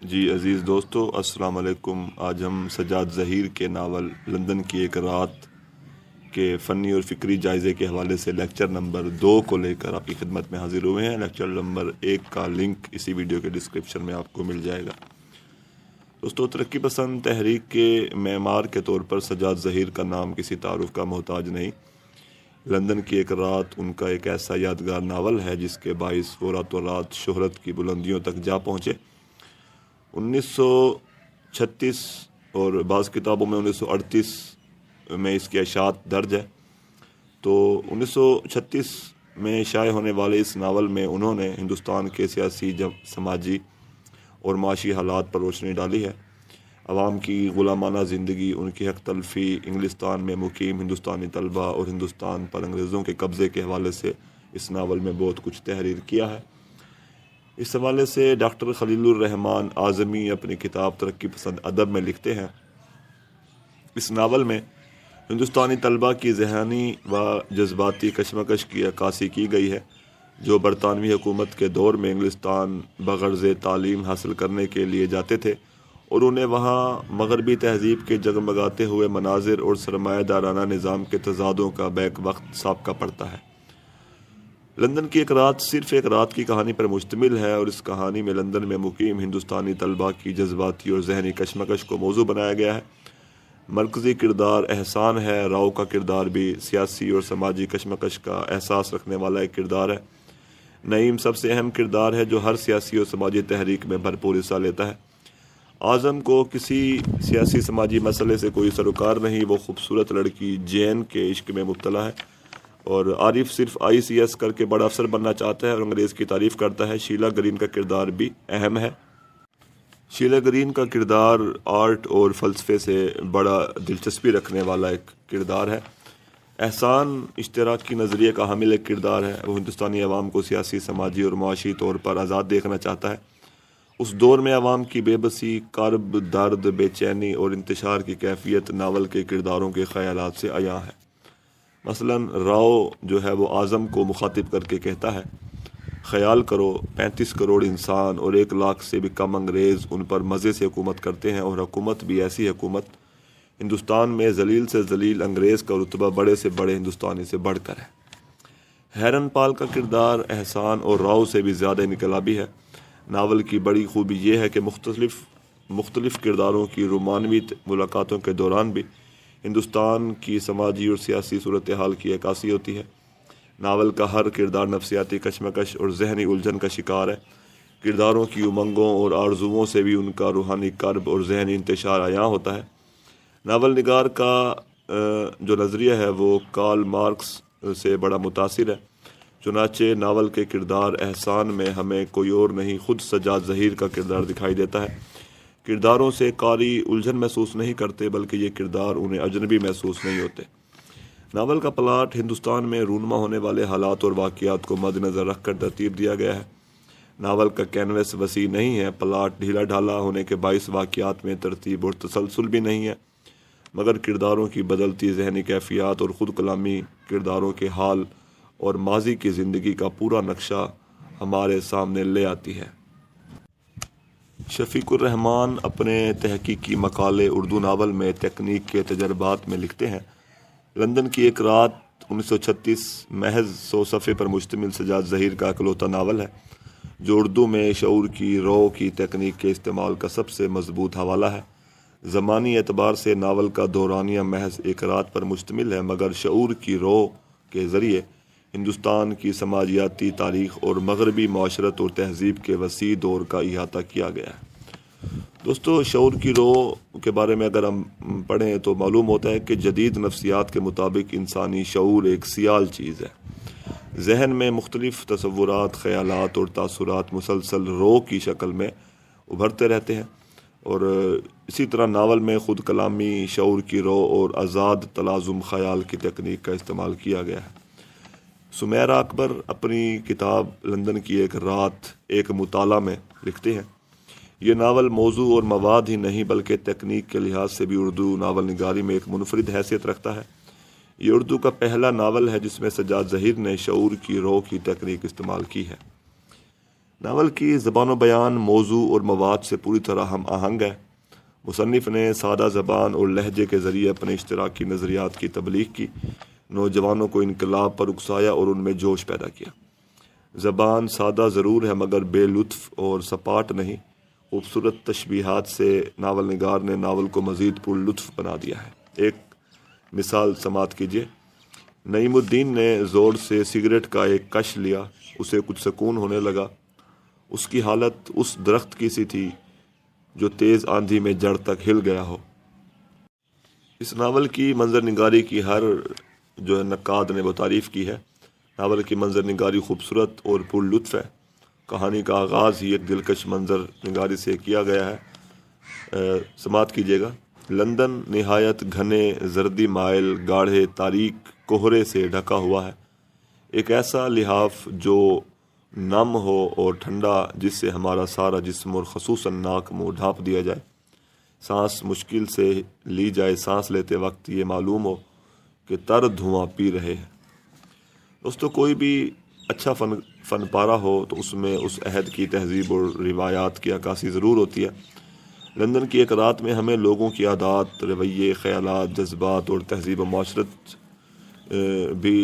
جی عزیز دوستو، السلام علیکم۔ آج ہم سجاد ظہیر کے ناول لندن کی ایک رات کے فنی اور فکری جائزے کے حوالے سے لیکچر نمبر 2 کو لے کر آپ کی خدمت میں حاضر ہوئے ہیں۔ لیکچر نمبر 1 کا لنک اسی ویڈیو کے ڈسکرپشن میں آپ کو مل جائے گا۔ دوستو، ترقی پسند تحریک کے معمار کے طور پر سجاد ظہیر کا نام کسی تعارف کا محتاج نہیں۔ لندن کی ایک رات ان کا ایک ایسا یادگار ناول ہے جس کے باعث وہ راتوں رات شہرت کی بلندیوں تک جا پہنچے۔ 1936 اور بعض کتابوں میں 1938 میں اس کی اشاعت درج ہے۔ تو 1936 میں شائع ہونے والے اس ناول میں انہوں نے ہندوستان کے سیاسی، سماجی اور معاشی حالات پر روشنی ڈالی ہے۔ عوام کی غلامانہ زندگی، ان کی حق تلفی، انگلستان میں مقیم ہندوستانی طلبہ اور ہندوستان پر انگریزوں کے قبضے کے حوالے سے اس ناول میں بہت کچھ تحریر کیا ہے۔ اس حوالے سے ڈاکٹر خلیل الرحمن اعظمی اپنی کتاب ترقی پسند ادب میں لکھتے ہیں، اس ناول میں ہندوستانی طلبہ کی ذہنی و جذباتی کشمکش کی عکاسی کی گئی ہے، جو برطانوی حکومت کے دور میں انگلستان بغرض تعلیم حاصل کرنے کے لیے جاتے تھے اور انہیں وہاں مغربی تہذیب کے جگمگاتے ہوئے مناظر اور سرمایہ دارانہ نظام کے تضادوں کا بیک وقت سابقہ پڑتا ہے۔ لندن کی ایک رات صرف ایک رات کی کہانی پر مشتمل ہے اور اس کہانی میں لندن میں مقیم ہندوستانی طلبہ کی جذباتی اور ذہنی کشمکش کو موضوع بنایا گیا ہے۔ مرکزی کردار احسان ہے۔ راؤ کا کردار بھی سیاسی اور سماجی کشمکش کا احساس رکھنے والا ایک کردار ہے۔ نعیم سب سے اہم کردار ہے جو ہر سیاسی اور سماجی تحریک میں بھرپور حصہ لیتا ہے۔ اعظم کو کسی سیاسی سماجی مسئلے سے کوئی سروکار نہیں، وہ خوبصورت لڑکی جین کے عشق میں مبتلا ہے، اور عارف صرف ICS کر کے بڑا افسر بننا چاہتا ہے اور انگریز کی تعریف کرتا ہے۔ شیلا گرین کا کردار بھی اہم ہے۔ شیلا گرین کا کردار آرٹ اور فلسفے سے بڑا دلچسپی رکھنے والا ایک کردار ہے۔ احسان اشتراکی نظریے کا حامل ایک کردار ہے۔ وہ ہندوستانی عوام کو سیاسی، سماجی اور معاشی طور پر آزاد دیکھنا چاہتا ہے۔ اس دور میں عوام کی بے بسی، کرب، درد، بے چینی اور انتشار کی کیفیت ناول کے کرداروں کے خیالات سے عیاں ہے۔ مثلاً راؤ جو ہے وہ اعظم کو مخاطب کر کے کہتا ہے، خیال کرو 35 کروڑ انسان اور 1 لاکھ سے بھی کم انگریز ان پر مزے سے حکومت کرتے ہیں، اور حکومت بھی ایسی حکومت ہندوستان میں ذلیل سے ذلیل انگریز کا رتبہ بڑے سے بڑے ہندوستانی سے بڑھ کر ہے۔ ہیرن پال کا کردار احسان اور راؤ سے بھی زیادہ انقلابی ہے۔ ناول کی بڑی خوبی یہ ہے کہ مختلف کرداروں کی رومانوی ملاقاتوں کے دوران بھی ہندوستان کی سماجی اور سیاسی صورتحال کی عکاسی ہوتی ہے۔ ناول کا ہر کردار نفسیاتی کشمکش اور ذہنی الجھن کا شکار ہے۔ کرداروں کی امنگوں اور آرزوؤں سے بھی ان کا روحانی کرب اور ذہنی انتشار عیاں ہوتا ہے۔ ناول نگار کا جو نظریہ ہے وہ کارل مارکس سے بڑا متاثر ہے۔ چنانچہ ناول کے کردار احسان میں ہمیں کوئی اور نہیں، خود سجاد ظہیر کا کردار دکھائی دیتا ہے۔ کرداروں سے قاری الجھن محسوس نہیں کرتے، بلکہ یہ کردار انہیں اجنبی محسوس نہیں ہوتے۔ ناول کا پلاٹ ہندوستان میں رونما ہونے والے حالات اور واقعات کو مد نظر رکھ کر ترتیب دیا گیا ہے۔ ناول کا کینوس وسیع نہیں ہے، پلاٹ ڈھیلا ڈھالا ہونے کے باعث واقعات میں ترتیب اور تسلسل بھی نہیں ہے، مگر کرداروں کی بدلتی ذہنی کیفیات اور خود کلامی کرداروں کے حال اور ماضی کی زندگی کا پورا نقشہ ہمارے سامنے لے آتی ہے۔ شفیق الرحمان اپنے تحقیقی مقالے اردو ناول میں تکنیک کے تجربات میں لکھتے ہیں، لندن کی ایک رات 1936 محض 100 صفحے پر مشتمل سجاد ظہیر کا اکلوتا ناول ہے جو اردو میں شعور کی رو کی تکنیک کے استعمال کا سب سے مضبوط حوالہ ہے۔ زمانی اعتبار سے ناول کا دورانیہ محض ایک رات پر مشتمل ہے، مگر شعور کی رو کے ذریعے ہندوستان کی سماجیاتی تاریخ اور مغربی معاشرت اور تہذیب کے وسیع دور کا احاطہ کیا گیا ہے۔ دوستو، شعور کی رو کے بارے میں اگر ہم پڑھیں تو معلوم ہوتا ہے کہ جدید نفسیات کے مطابق انسانی شعور ایک سیال چیز ہے۔ ذہن میں مختلف تصورات، خیالات اور تاثرات مسلسل رو کی شکل میں ابھرتے رہتے ہیں، اور اسی طرح ناول میں خود کلامی، شعور کی رو اور آزاد تلازم خیال کی تکنیک کا استعمال کیا گیا ہے۔ سمیرہ اکبر اپنی کتاب لندن کی ایک رات ایک مطالعہ میں لکھتے ہیں، یہ ناول موضوع اور مواد ہی نہیں بلکہ تکنیک کے لحاظ سے بھی اردو ناول نگاری میں ایک منفرد حیثیت رکھتا ہے۔ یہ اردو کا پہلا ناول ہے جس میں سجاد ظہیر نے شعور کی رو کی تکنیک استعمال کی ہے۔ ناول کی زبان و بیان موضوع اور مواد سے پوری طرح ہم آہنگ ہے۔ مصنف نے سادہ زبان اور لہجے کے ذریعے اپنے اشتراکی نظریات کی تبلیغ کی، نوجوانوں کو انقلاب پر اکسایا اور ان میں جوش پیدا کیا۔ زبان سادہ ضرور ہے مگر بے لطف اور سپاٹ نہیں۔ خوبصورت تشبیہات سے ناول نگار نے ناول کو مزید پر لطف بنا دیا ہے۔ ایک مثال سماعت کیجیے۔ نعیم الدین نے زور سے سگریٹ کا ایک کش لیا، اسے کچھ سکون ہونے لگا۔ اس کی حالت اس درخت کی سی تھی جو تیز آندھی میں جڑ تک ہل گیا ہو۔ اس ناول کی منظر نگاری کی ہر نقاد نے وہ تعریف کی ہے۔ ناول کی منظر نگاری خوبصورت اور پر لطف ہے۔ کہانی کا آغاز ہی ایک دلکش منظر نگاری سے کیا گیا ہے۔ سماعت کیجیے گا۔ لندن نہایت گھنے زردی مائل گاڑھے تاریک کوہرے سے ڈھکا ہوا ہے، ایک ایسا لحاف جو نم ہو اور ٹھنڈا، جس سے ہمارا سارا جسم اور خصوصاً ناک منہ ڈھانپ دیا جائے۔ سانس مشکل سے لی جائے، سانس لیتے وقت یہ معلوم ہو کہ تر دھواں پی رہے ہیں۔ دوستو، کوئی بھی اچھا فن پارہ ہو تو اس میں اس عہد کی تہذیب اور روایات کی عکاسی ضرور ہوتی ہے۔ لندن کی ایک رات میں ہمیں لوگوں کی عادات، رویے، خیالات، جذبات اور تہذیب و معاشرت بھی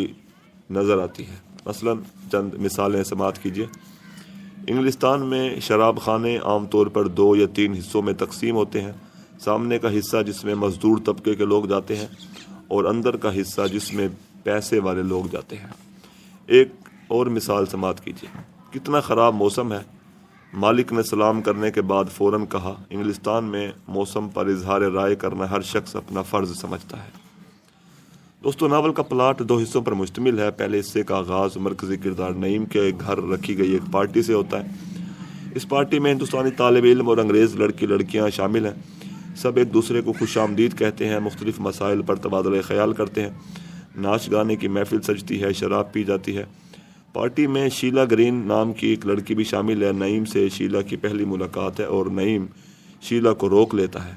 نظر آتی ہے۔ مثلا چند مثالیں سماعت کیجیے۔ انگلستان میں شراب خانے عام طور پر 2 یا 3 حصوں میں تقسیم ہوتے ہیں۔ سامنے کا حصہ جس میں مزدور طبقے کے لوگ جاتے ہیں اور اندر کا حصہ جس میں پیسے والے لوگ جاتے ہیں۔ ایک اور مثال سماعت کیجیے۔ کتنا خراب موسم ہے، مالک نے سلام کرنے کے بعد فوراً کہا۔ انگلستان میں موسم پر اظہار رائے کرنا ہر شخص اپنا فرض سمجھتا ہے۔ دوستو، ناول کا پلاٹ 2 حصوں پر مشتمل ہے۔ پہلے حصے کا آغاز مرکزی کردار نعیم کے گھر رکھی گئی ایک پارٹی سے ہوتا ہے۔ اس پارٹی میں ہندوستانی طالب علم اور انگریز لڑکیاں شامل ہیں۔ سب ایک دوسرے کو خوش آمدید کہتے ہیں، مختلف مسائل پر تبادلہ خیال کرتے ہیں، ناچ گانے کی محفل سجتی ہے، شراب پی جاتی ہے۔ پارٹی میں شیلا گرین نام کی ایک لڑکی بھی شامل ہے۔ نعیم سے شیلا کی پہلی ملاقات ہے اور نعیم شیلا کو روک لیتا ہے۔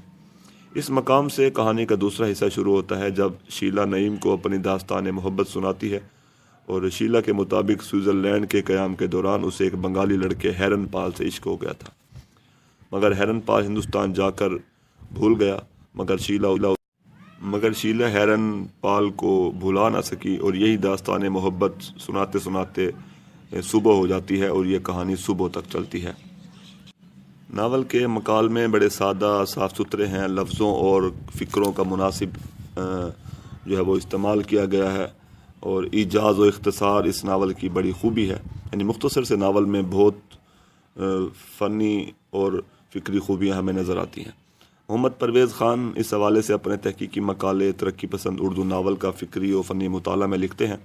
اس مقام سے کہانی کا دوسرا حصہ شروع ہوتا ہے، جب شیلا نعیم کو اپنی داستان محبت سناتی ہے اور شیلا کے مطابق سوئٹزرلینڈ کے قیام کے دوران اسے ایک بنگالی لڑکے ہیرن پال سے عشق ہو گیا تھا، مگر ہیرن پال ہندوستان جا کر بھول گیا، مگر شیلا ہیرن پال کو بھلا نہ سکی اور یہی داستان محبت سناتے سناتے صبح ہو جاتی ہے اور یہ کہانی صبح تک چلتی ہے۔ ناول کے مکالمے بڑے سادہ، صاف ستھرے ہیں۔ لفظوں اور فکروں کا مناسب وہ استعمال کیا گیا ہے اور ایجاز و اختصار اس ناول کی بڑی خوبی ہے۔ یعنی مختصر سے ناول میں بہت فنی اور فکری خوبیاں ہمیں نظر آتی ہیں۔ محمد پرویز خان اس حوالے سے اپنے تحقیقی مقالے ترقی پسند اردو ناول کا فکری و فنی مطالعہ میں لکھتے ہیں۔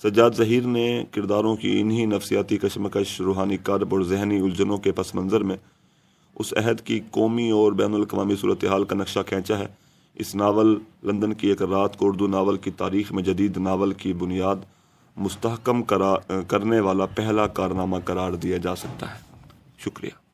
سجاد ظہیر نے کرداروں کی انہی نفسیاتی کشمکش، روحانی کرب اور ذہنی الجھنوں کے پس منظر میں اس عہد کی قومی اور بین الاقوامی صورتحال کا نقشہ کھینچا ہے۔ اس ناول لندن کی ایک رات کو اردو ناول کی تاریخ میں جدید ناول کی بنیاد مستحکم کرنے والا پہلا کارنامہ قرار دیا جا سکتا ہے۔ شکریہ۔